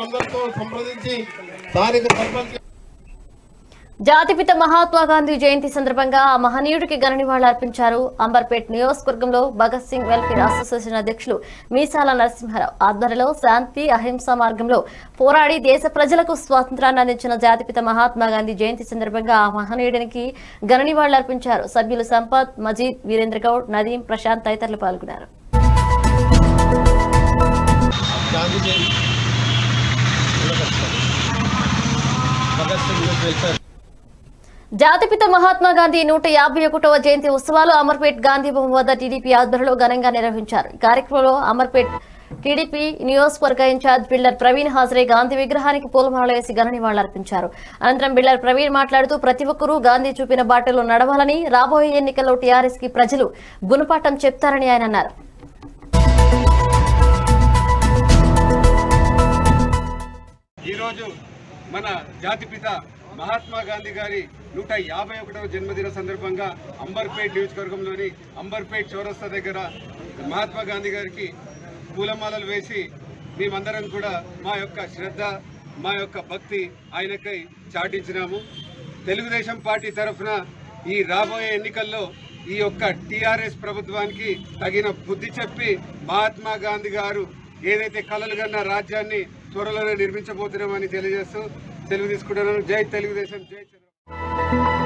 అందరితో సంప్రదించి స్థానిక సర్పంచ్ జాతిపిత మహాత్మా గాంధీ జయంతి సందర్భంగా ఆ మహనీయుడికి ఘన నివాళులు అర్పించారు. అంబర్పేట్ నియోజకవర్గంలో భగత్ సింగ్ వెల్ఫేర్ అసోసియేషన్ అధ్యక్షులు మీసాల నరసింహారావు ఆధ్వర్యంలో శాంతి అహింస మార్గంలో పోరాడి దేశ ప్రజలకు స్వాతంత్రాన్ని అందించిన జాతిపిత మహాత్మా గాంధీ జయంతి సందర్భంగా ఆ మహనీయుడికి ఘన నివాళులు అర్పించారు. సభ్యులు సంపత్, మజీద్, వీరేంద్ర గౌడ్, నదీం, ప్రశాంత్ తదితరులు పాల్గొన్నారు. జాతిపిత మహాత్మా గాంధీ 151వ జయంతి ఉత్సవాలు అమర్పేట్ గాంధీ భవన్ వద్ద టీడీపీ ఆధ్వర్యంలో ఘనంగా నిర్వహించారు. ఈ కార్యక్రమంలో అమర్పేట్ టీడీపీ నియోజకవర్గ ఇన్ఛార్జ్ బిల్డర్ ప్రవీణ్ హాజరై గాంధీ విగ్రహానికి పూలమాల వేసి ఘన నివాళులర్పించారు. అనంతరం బిల్డర్ ప్రవీణ్ మాట్లాడుతూ ప్రతి ఒక్కరూ గాంధీ చూపిన బాటలో నడవాలని, రాబోయే ఎన్నికల్లో టీఆర్ఎస్ కి ప్రజలు గుణపాఠం చెప్తారని ఆయన అన్నారు. ఈరోజు మన జాతిపిత మహాత్మా గాంధీ గారి 151వ జన్మదిన సందర్భంగా అంబర్పేట్ నియోజకవర్గంలోని అంబర్పేట్ చౌరస్తా దగ్గర మహాత్మా గాంధీ గారికి పూలమాలలు వేసి మేమందరం కూడా మా యొక్క శ్రద్ధ, మా యొక్క భక్తి ఆయనకై చాటించినాము. తెలుగుదేశం పార్టీ తరఫున ఈ రాబోయే ఎన్నికల్లో ఈ యొక్క టీఆర్ఎస్ ప్రభుత్వానికి తగిన బుద్ధి చెప్పి మహాత్మా గాంధీ గారు ఏదైతే కలలు కన్న రాజ్యాన్ని త్వరలోనే నిర్మించబోతున్నామని తెలియజేస్తూ సెలవు తీసుకుంటున్నాను. జై తెలుగుదేశం, జై చంద్రబాబు.